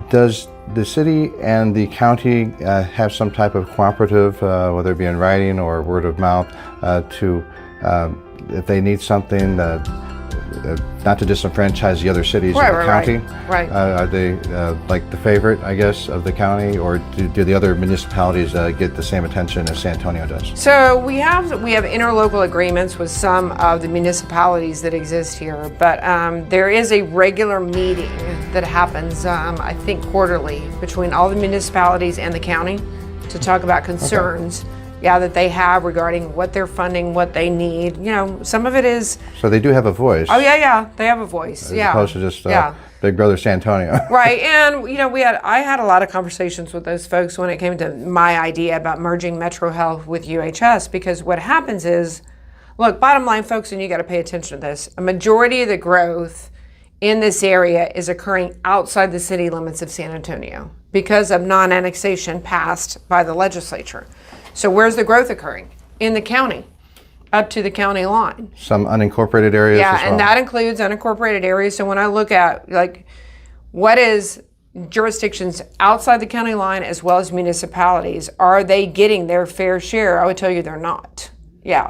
Does the city and the county have some type of cooperative, whether it be in writing or word of mouth, to if they need something, not to disenfranchise the other cities of the county? Right. Are they like the favorite, I guess, of the county, or do the other municipalities get the same attention as San Antonio does? So we have interlocal agreements with some of the municipalities that exist here, but there is a regular meeting that happens, I think quarterly, between all the municipalities and the county to talk about concerns. Okay. That they have regarding what they're funding, what they need. Some of it is... So they do have a voice. Oh, yeah, they have a voice, as opposed to just Big Brother San Antonio. Right, and I had a lot of conversations with those folks when it came to my idea about merging Metro Health with UHS, because what happens is, look, bottom line, folks, and you got to pay attention to this, a majority of the growth in this area is occurring outside the city limits of San Antonio because of non-annexation passed by the legislature. So where's the growth occurring? In the county, up to the county line. Some unincorporated areas as well. And that includes unincorporated areas. So when I look at what is jurisdictions outside the county line as well as municipalities, are they getting their fair share? I would tell you they're not.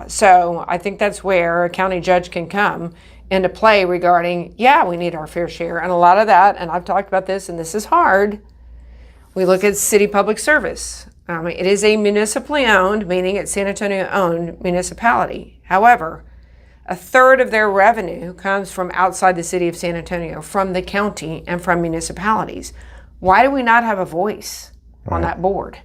So I think that's where a county judge can come into play regarding, we need our fair share. And a lot of that, and I've talked about this, and this is hard, we look at city public service. It is a municipally owned, meaning it's San Antonio owned municipality. However, a third of their revenue comes from outside the city of San Antonio, from the county and from municipalities. Why do we not have a voice on that board?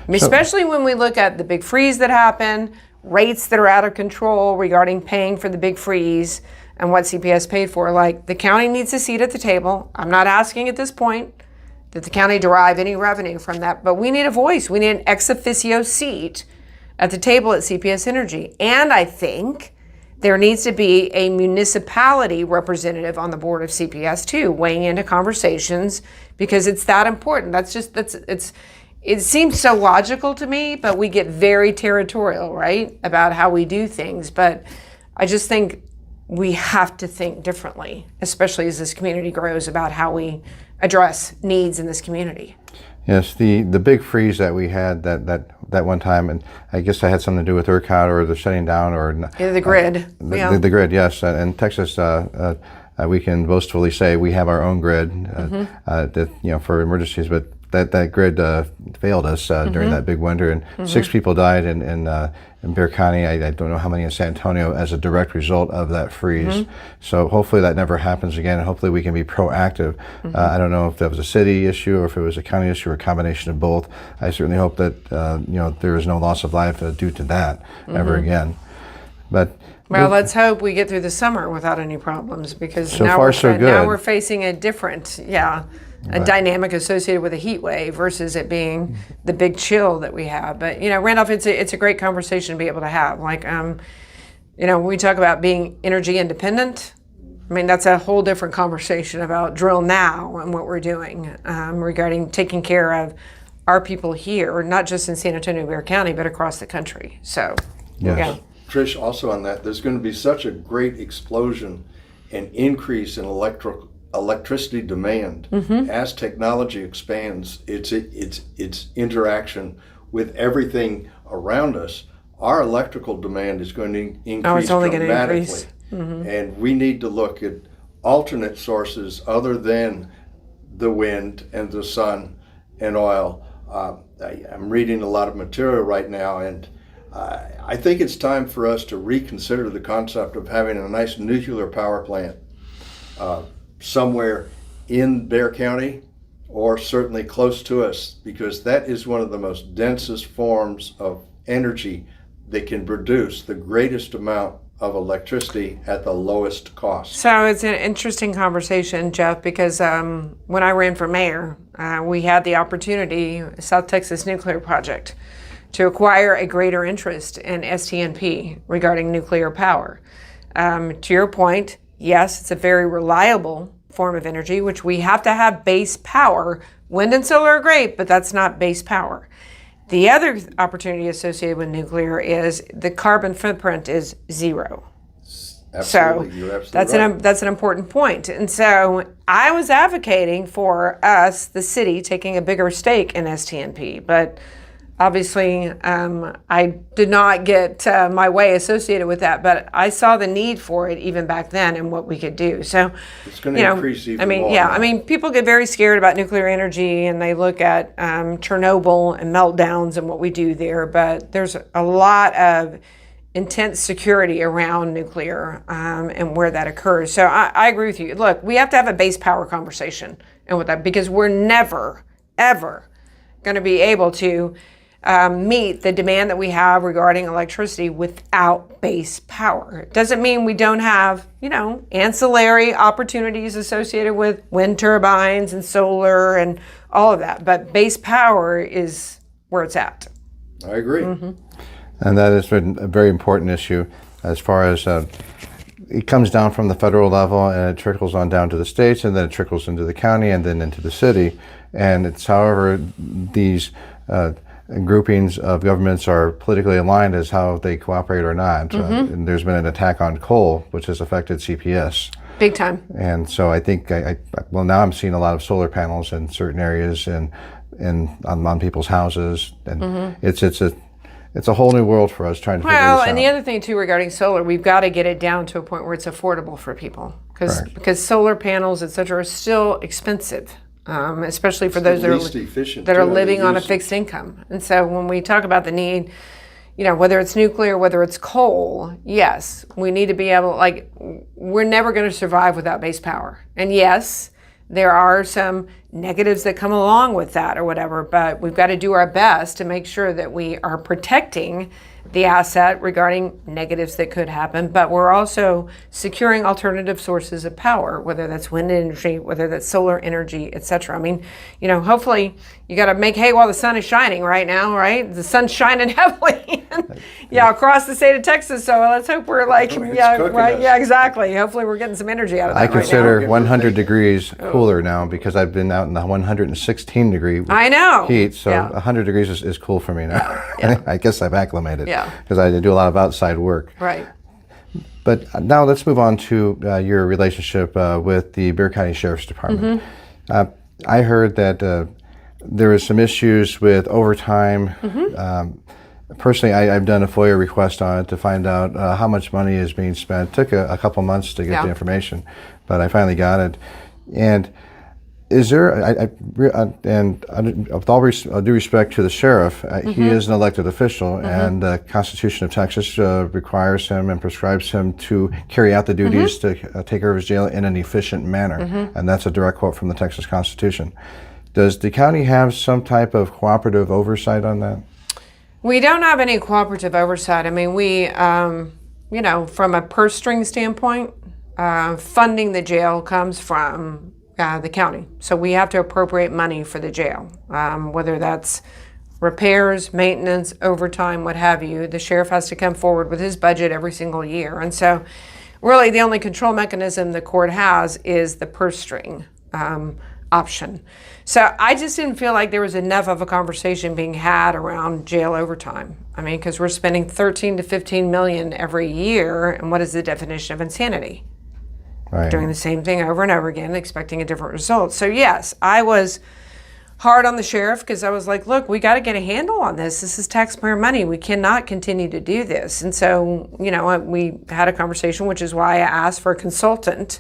Especially when we look at the big freeze that happened, rates that are out of control regarding paying for the big freeze and what CPS paid for. The county needs a seat at the table. I'm not asking at this point that the county derive any revenue from that, but we need a voice. We need an ex officio seat at the table at CPS Energy. And I think there needs to be a municipality representative on the board of CPS too, weighing into conversations, because it's that important. It seems so logical to me, but we get very territorial, right, about how we do things. But I just think we have to think differently, especially as this community grows, about how we address needs in this community. Yes, the big freeze that we had that one time, and I guess that had something to do with ERCOT or the shutting down or the grid. The grid, yes. In Texas, we can boastfully say we have our own grid that for emergencies, but that grid failed us during that big winter, and 6 people died in Bexar County. I don't know how many in San Antonio as a direct result of that freeze. So hopefully that never happens again, and hopefully we can be proactive. I don't know if that was a city issue or if it was a county issue or a combination of both. I certainly hope that there is no loss of life due to that ever again. But let's hope we get through the summer without any problems, because now we're facing a different dynamic associated with a heat wave versus it being the big chill that we have. But Randolph, it's a great conversation to be able to have. When we talk about being energy independent, that's a whole different conversation about drill now and what we're doing regarding taking care of our people here, not just in San Antonio, Bexar County, but across the country. So, Trish, also on that, there's going to be such a great explosion and increase in electricity demand as technology expands its interaction with everything around us. Our electrical demand is going to increase dramatically, and we need to look at alternate sources other than the wind and the sun and oil. I'm reading a lot of material right now, and I think it's time for us to reconsider the concept of having a nice nuclear power plant somewhere in Bexar County, or certainly close to us, because that is one of the most densest forms of energy that can produce the greatest amount of electricity at the lowest cost. So it's an interesting conversation, Jeff, because when I ran for mayor, we had the opportunity, South Texas Nuclear Project, to acquire a greater interest in STNP regarding nuclear power. To your point, yes, it's a very reliable form of energy, which we have to have base power. Wind and solar are great, but that's not base power. The other opportunity associated with nuclear is the carbon footprint is zero. Absolutely. So You're absolutely right. that's an important point. And so I was advocating for us, the city, taking a bigger stake in STNP, but obviously I did not get my way associated with that. But I saw the need for it even back then and what we could do. So It's going to increase even more. yeah, now. I mean, people get very scared about nuclear energy and they look at Chernobyl and meltdowns and what we do there. But there's a lot of intense security around nuclear and where that occurs. So I agree with you. Look, we have to have a base power conversation and with that because we're never, ever going to be able to meet the demand that we have regarding electricity without base power. It doesn't mean we don't have, ancillary opportunities associated with wind turbines and solar and all of that. But base power is where it's at. I agree. And that has been a very important issue as far as it comes down from the federal level and it trickles on down to the states and then it trickles into the county and then into the city. And it's however these groupings of governments are politically aligned as how they cooperate or not. And there's been an attack on coal, which has affected CPS. Big time. And so I think, well, now I'm seeing a lot of solar panels in certain areas and on people's houses. And it's a whole new world for us trying to figure this out. Well, and the other thing too regarding solar, we've got to get it down to a point where it's affordable for people because solar panels, et cetera, are still expensive, especially for those that are living on a fixed income. And so when we talk about the need, whether it's nuclear, whether it's coal, yes, we need to be able, we're never going to survive without base power. And yes, there are some negatives that come along with that or whatever, but we've got to do our best to make sure that we are protecting the asset regarding negatives that could happen, but we're also securing alternative sources of power, whether that's wind energy, whether that's solar energy, et cetera. I mean, hopefully you got to make hay while the sun is shining right now, right? The sun's shining heavily across the state of Texas. So let's hope we're yeah, exactly. Hopefully we're getting some energy out of that I right now. consider 100 degrees cooler now because I've been out in the 116 degree heat. So 100 degrees is cool for me now. I guess I've acclimated because I do a lot of outside work. Right. But now let's move on to your relationship with the Bexar County Sheriff's Department. I heard that there was some issues with overtime. Personally, I've done a FOIA request on it to find out how much money is being spent. It took a couple months to get the information, but I finally got it. And is there, and with all due respect to the sheriff, he is an elected official, and the Constitution of Texas requires him and prescribes him to carry out the duties to take care of his jail in an efficient manner, and that's a direct quote from the Texas Constitution. Does the county have some type of cooperative oversight on that? We don't have any cooperative oversight. I mean, we, from a purse string standpoint, funding the jail comes from the county. So we have to appropriate money for the jail, whether that's repairs, maintenance, overtime, what have you. The sheriff has to come forward with his budget every single year. And so really the only control mechanism the court has is the purse string option. So I just didn't feel like there was enough of a conversation being had around jail overtime. I mean, because we're spending 13 to 15 million every year, and what is the definition of insanity? Right. Doing the same thing over and over again, expecting a different result. So yes, I was hard on the sheriff because I was like, look, we got to get a handle on this. This is taxpayer money. We cannot continue to do this. And so, we had a conversation, which is why I asked for a consultant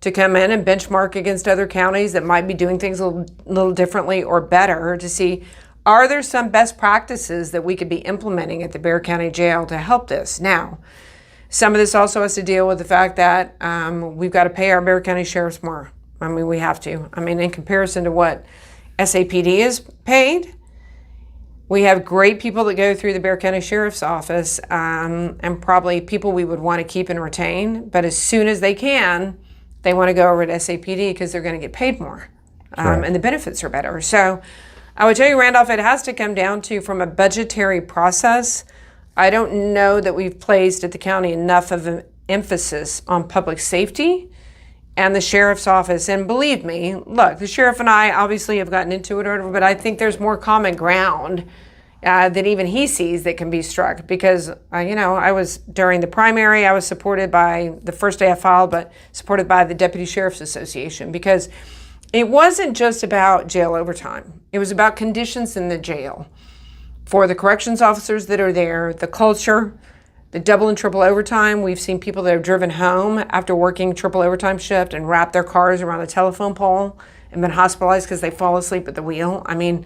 to come in and benchmark against other counties that might be doing things a little differently or better to see, are there some best practices that we could be implementing at the Bexar County Jail to help this? Now, some of this also has to deal with the fact that we've got to pay our Bexar County sheriffs more. I mean, we have to. I mean, in comparison to what SAPD is paid, we have great people that go through the Bexar County Sheriff's Office and probably people we would want to keep and retain. But as soon as they can, they want to go over to SAPD because they're going to get paid more and the benefits are better. So I would tell you, Randolph, it has to come down to, from a budgetary process, I don't know that we've placed at the county enough of an emphasis on public safety and the sheriff's office. And believe me, look, the sheriff and I obviously have gotten into it or whatever, but I think there's more common ground that even he sees that can be struck. Because, I was, during the primary, I was supported by, the first day I filed, but supported by the Deputy Sheriff's Association, because it wasn't just about jail overtime. It was about conditions in the jail for the corrections officers that are there, the culture, the double and triple overtime. We've seen people that have driven home after working triple overtime shift and wrapped their cars around a telephone pole and been hospitalized because they fall asleep at the wheel. I mean,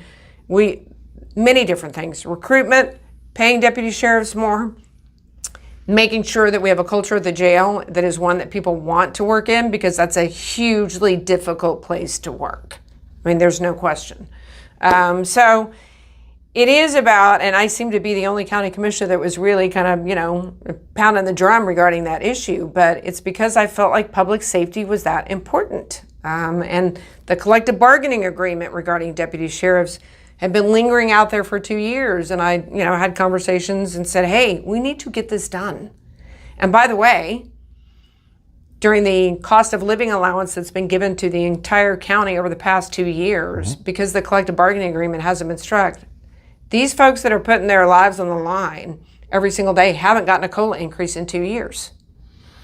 many different things. Recruitment, paying deputy sheriffs more, making sure that we have a culture of the jail that is one that people want to work in, because that's a hugely difficult place to work. I mean, there's no question. So it is about, and I seem to be the only county commissioner that was really kind of, pounding the drum regarding that issue, but it's because I felt like public safety was that important. And the collective bargaining agreement regarding deputy sheriffs had been lingering out there for 2 years. And I, had conversations and said, hey, we need to get this done. And by the way, during the cost of living allowance that's been given to the entire county over the past 2 years, because the collective bargaining agreement hasn't been struck, these folks that are putting their lives on the line every single day haven't gotten a COLA increase in 2 years.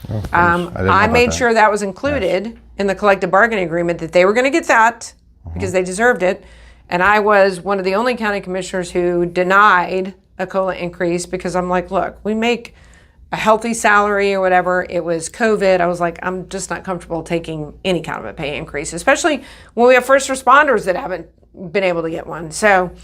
Oh, I made sure that was included in the collective bargaining agreement, that they were going to get that because they deserved it. And I was one of the only county commissioners who denied a COLA increase, because I'm like, look, we make a healthy salary or whatever. It was COVID. I was like, I'm just not comfortable taking any kind of a pay increase, especially when we have first responders that haven't been able to get one. So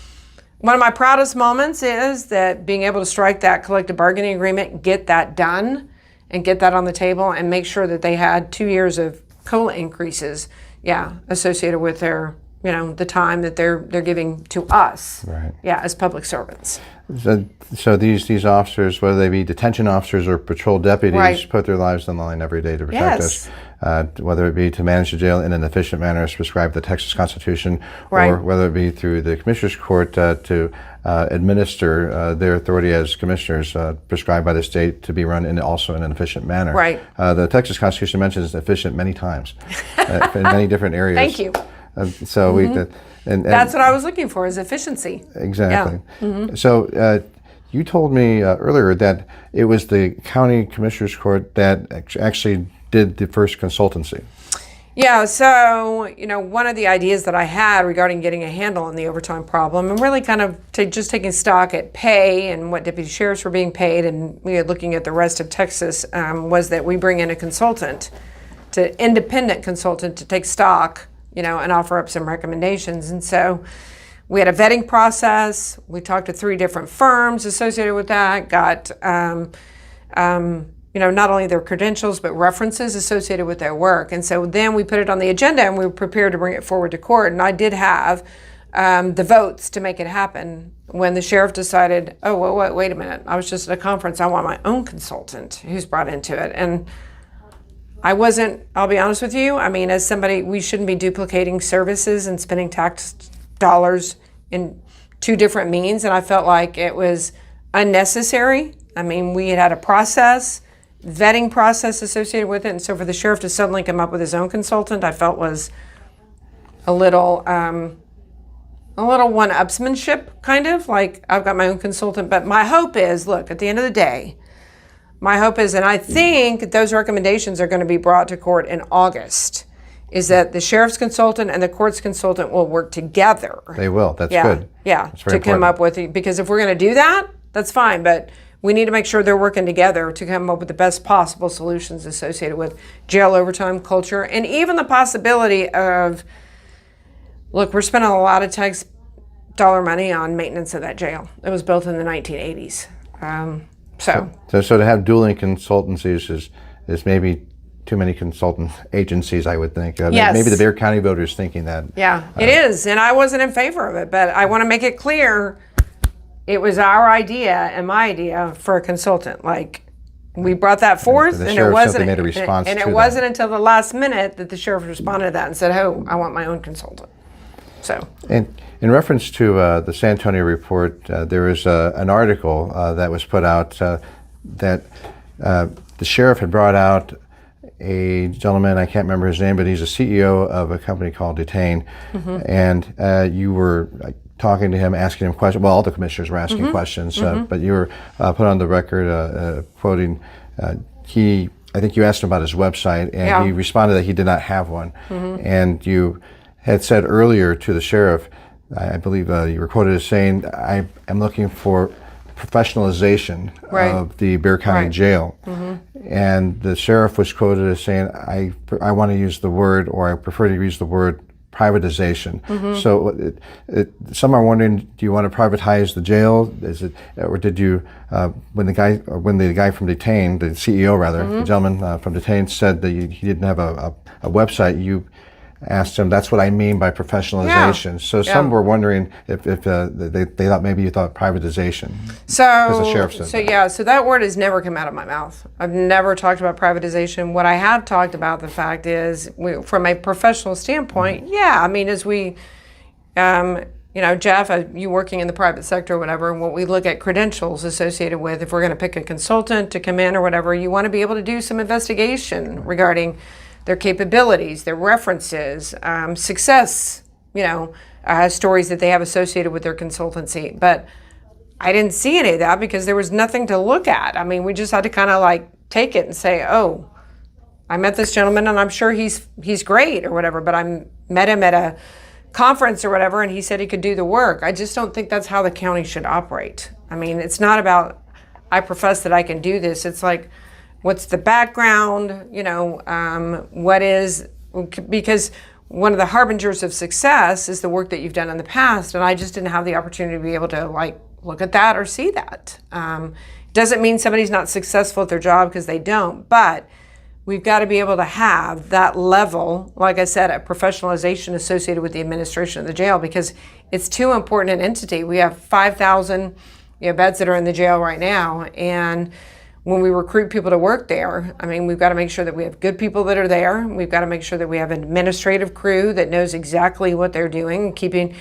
one of my proudest moments is that being able to strike that collective bargaining agreement, get that done, and get that on the table, and make sure that they had 2 years of COLA increases, associated with their, the time that they're giving to us, as public servants. So these officers, whether they be detention officers or patrol deputies, put their lives on the line every day to protect us. Whether it be to manage the jail in an efficient manner as prescribed by the Texas Constitution, or whether it be through the Commissioners Court to administer their authority as commissioners prescribed by the state to be run also in an efficient manner. The Texas Constitution mentions efficient many times in many different areas. Thank you. So and that's what I was looking for, is efficiency. Exactly. So you told me earlier that it was the County Commissioners Court that actually did the first consultancy. Yeah, so, one of the ideas that I had regarding getting a handle on the overtime problem, and really kind of just taking stock at pay and what deputy sheriffs were being paid, and looking at the rest of Texas, was that we bring in a consultant, independent consultant, to take stock, and offer up some recommendations. And so we had a vetting process. We talked to 3 different firms associated with that, got not only their credentials, but references associated with their work. And so then we put it on the agenda, and we were prepared to bring it forward to court. And I did have the votes to make it happen when the sheriff decided, oh, wait a minute. I was just at a conference. I want my own consultant who's brought into it. And I wasn't, I'll be honest with you, I mean, as somebody, we shouldn't be duplicating services and spending tax dollars in 2 different means. And I felt like it was unnecessary. I mean, we had a process, vetting process associated with it, and so for the sheriff to suddenly come up with his own consultant, I felt was a little one-upsmanship, kind of, like I've got my own consultant. But my hope is, look, at the end of the day, my hope is, and I think those recommendations are going to be brought to court in August, is that the sheriff's consultant and the court's consultant will work together. They will. That's good. Yeah, to come up with, because if we're going to do that, that's fine, but we need to make sure they're working together to come up with the best possible solutions associated with jail overtime culture, and even the possibility of, look, we're spending a lot of tax dollar money on maintenance of that jail. It was built in the 1980s. So to have dueling consultancies is maybe too many consultant agencies, I would think. Yes. Maybe the Bexar County voters thinking that. Yeah, it is, and I wasn't in favor of it, but I want to make it clear it was our idea and my idea for a consultant. Like, we brought that forth, and it wasn't, made a response and to it wasn't until the last minute that the sheriff responded to that and said, "Oh, I want my own consultant." So. And in reference to the San Antonio report, there was an article that was put out that the sheriff had brought out a gentleman, I can't remember his name, but he's a CEO of a company called Detain, and you were talking to him, asking him questions. Well, all the commissioners were asking questions, but you were put on the record quoting I think you asked him about his website, and he responded that he did not have one. And you had said earlier to the sheriff, I believe you were quoted as saying, I am looking for professionalization of the Bexar County Jail. And the sheriff was quoted as saying, I want to use the word, or I prefer to use the word, privatization. So some are wondering, do you want to privatize the jail? Is it, or did you, when the guy from Detain, the CEO rather, the gentleman from Detain said that he didn't have a website, you asked him, that's what I mean by professionalization. So some were wondering if they thought maybe you thought privatization. Because the sheriff said that. So that word has never come out of my mouth. I've never talked about privatization. What I have talked about, the fact is, from a professional standpoint, I mean, as we, Jeff, you working in the private sector or whatever, when we look at credentials associated with, if we're going to pick a consultant to come in or whatever, you want to be able to do some investigation regarding their capabilities, their references, success, stories that they have associated with their consultancy. But I didn't see any of that because there was nothing to look at. I mean, we just had to kind of like take it and say, oh, I met this gentleman and I'm sure he's great or whatever, but I met him at a conference or whatever and he said he could do the work. I just don't think that's how the county should operate. I mean, it's not about, I profess that I can do this. It's like, what's the background, what is, because one of the harbingers of success is the work that you've done in the past, and I just didn't have the opportunity to be able to look at that or see that. Doesn't mean somebody's not successful at their job, because they don't, but we've got to be able to have that level, like I said, a professionalization associated with the administration of the jail, because it's too important an entity. We have 5,000 beds that are in the jail right now, and when we recruit people to work there, I mean, we've got to make sure that we have good people that are there. We've got to make sure that we have an administrative crew that knows exactly what they're doing, keeping,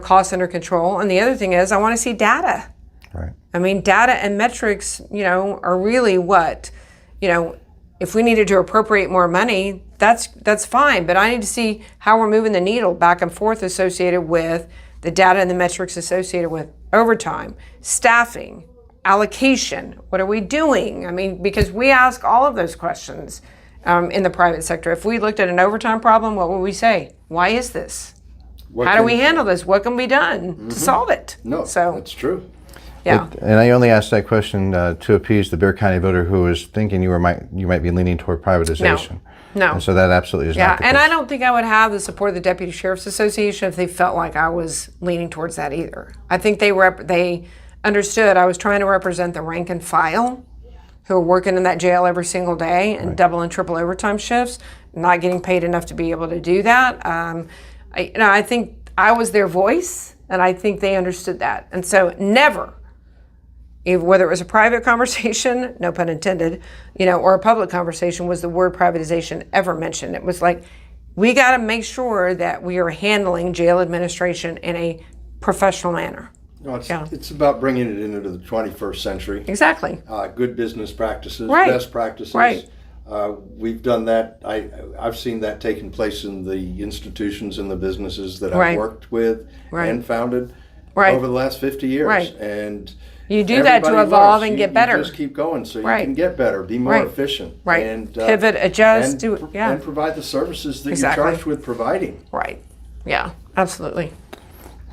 costs under control. And the other thing is, I want to see data. Right. I mean, data and metrics, are really what, if we needed to appropriate more money, that's fine. But I need to see how we're moving the needle back and forth associated with the data and the metrics associated with overtime, staffing, allocation, what are we doing? I mean, because we ask all of those questions in the private sector. If we looked at an overtime problem, what would we say? Why is this? How do we handle this? What can be done to solve it? No, so that's true. Yeah. And I only asked that question to appease the Bexar County voter who was thinking you might be leaning toward privatization. No. And so that absolutely is not the case. And I don't think I would have the support of the Deputy Sheriff's Association if they felt like I was leaning towards that either. I think they understood I was trying to represent the rank and file who are working in that jail every single day and double and triple overtime shifts, not getting paid enough to be able to do that. I think I was their voice, and I think they understood that. And so never, whether it was a private conversation, no pun intended, or a public conversation, was the word privatization ever mentioned. It was like, we got to make sure that we are handling jail administration in a professional manner. No, it's about bringing it into the 21st century. Exactly. Good business practices, Right. best practices. Right. We've done that. I've seen that taking place in the institutions and the businesses that Right. I've worked with Right. and founded Right. over the last 50 years. Right. And You do that to everybody evolve learns. and get better. You just keep going so Right. you can get better, be more Right. efficient. Right. And, Pivot, adjust, and provide the services that Exactly. you're charged with providing. Right. Yeah, absolutely.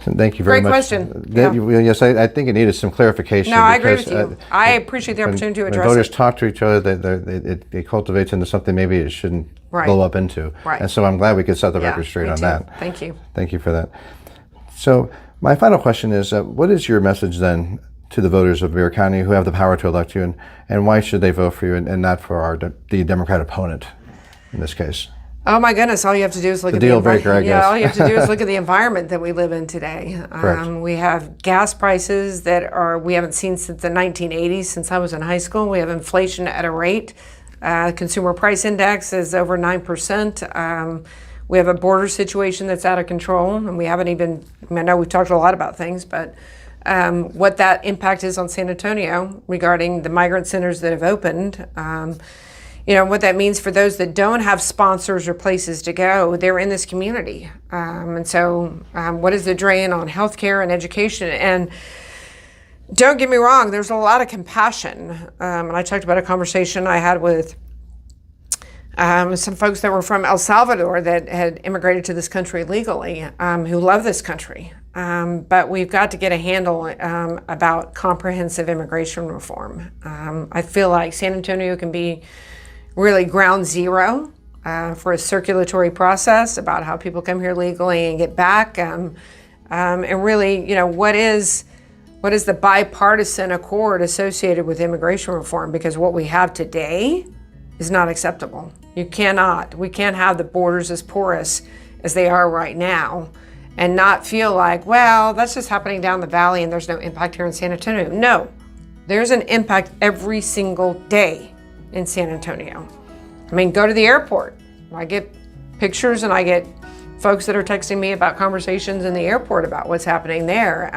Thank you very Great much. question. Yes, I think it needed some clarification. No, I agree with because, you. I appreciate the opportunity to when address voters it. talk to each other, it cultivates into something maybe it shouldn't Right. blow up into. Right. And so I'm glad we could set the Yeah, record straight me on too. that. Thank you. Thank you for that. So my final question is, what is your message then to the voters of Bexar County who have the power to elect you, and why should they vote for you and not for the Democrat opponent in this case? Oh my goodness! All you have to do is look at deal the breaker, I Yeah, guess. all you have to do is look at the environment that we live in today. Correct. We have gas prices that we haven't seen since the 1980s. Since I was in high school, we have inflation at a rate. Consumer price index is over 9%. We have a border situation that's out of control, and we haven't even. I know we've talked a lot about things, but what that impact is on San Antonio regarding the migrant centers that have opened. what that means for those that don't have sponsors or places to go, they're in this community. And so what is the drain on healthcare and education? And don't get me wrong, there's a lot of compassion. And I talked about a conversation I had with some folks that were from El Salvador that had immigrated to this country legally, who love this country. But we've got to get a handle about comprehensive immigration reform. I feel like San Antonio can be really ground zero for a circulatory process about how people come here legally and get back. And really, what is the bipartisan accord associated with immigration reform? Because what we have today is not acceptable. We can't have the borders as porous as they are right now and not feel like, well, that's just happening down the valley and there's no impact here in San Antonio. No, there's an impact every single day in San Antonio. I mean, go to the airport. I get pictures and I get folks that are texting me about conversations in the airport about what's happening there.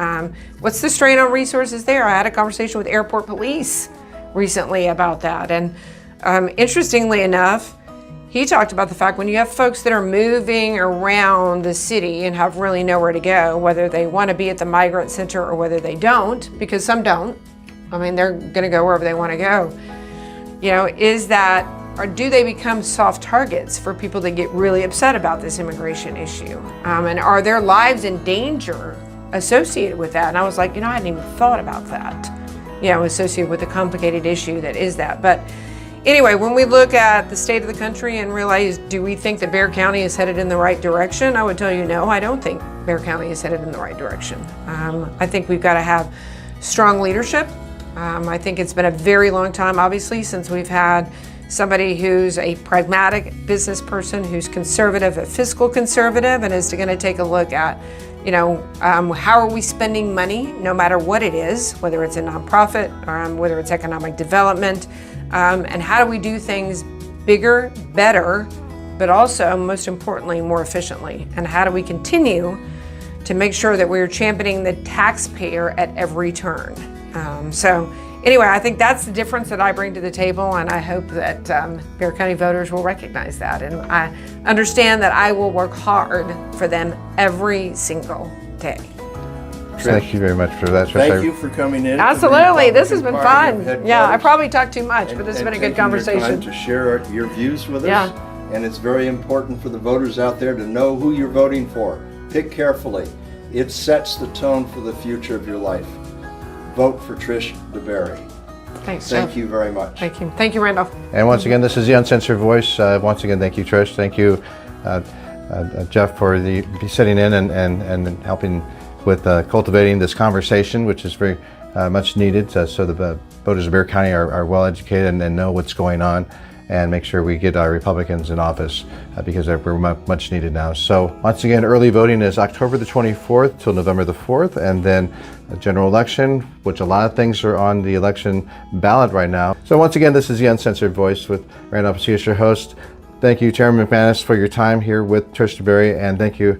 What's the strain on resources there? I had a conversation with airport police recently about that. And interestingly enough, he talked about the fact when you have folks that are moving around the city and have really nowhere to go, whether they want to be at the migrant center or whether they don't, because some don't. I mean, they're going to go wherever they want to go. Or do they become soft targets for people that get really upset about this immigration issue? And are their lives in danger associated with that? And I was like, I hadn't even thought about that, associated with the complicated issue that is that. But anyway, when we look at the state of the country and realize, do we think that Bexar County is headed in the right direction? I would tell you, no, I don't think Bexar County is headed in the right direction. I think we've got to have strong leadership. I think it's been a very long time, obviously, since we've had somebody who's a pragmatic business person, who's conservative, a fiscal conservative, and is going to take a look at, how are we spending money, no matter what it is, whether it's a nonprofit, whether it's economic development, and how do we do things bigger, better, but also, most importantly, more efficiently? And how do we continue to make sure that we're championing the taxpayer at every turn? So anyway, I think that's the difference that I bring to the table, and I hope that Bexar County voters will recognize that. And I understand that I will work hard for them every single day. Thank you very much for that, Trish. Thank you for coming in. Absolutely, this has been fun. Yeah, I probably talked too much, but this has been a good conversation. Your time to share your views with us. And it's very important for the voters out there to know who you're voting for. Pick carefully. It sets the tone for the future of your life. Vote for Trish DeBerry. Thanks, Thank Jeff. you very much. Thank you. Thank you, Randolph. And once again, this is the Uncensored Voice. Once again, thank you, Trish. Thank you, Jeff, for sitting in and helping with cultivating this conversation, which is very much needed, so the voters of Bexar County are well educated and know what's going on, and make sure we get our Republicans in office because we're much needed now. So once again, early voting is October the 24th till November the 4th, and then a general election, which a lot of things are on the election ballot right now. So once again, this is the Uncensored Voice with Randolph Sears, your host. Thank you, Chairman McManus, for your time here with Trish DeBerry, and thank you,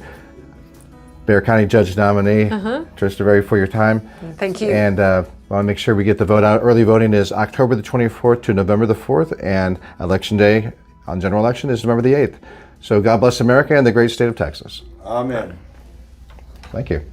Bexar County Judge nominee, Trish DeBerry, for your time. Thank you. And I want to make sure we get the vote out. Early voting is October the 24th to November the 4th, and Election Day on general election is November the 8th. So God bless America and the great state of Texas. Amen. Thank you.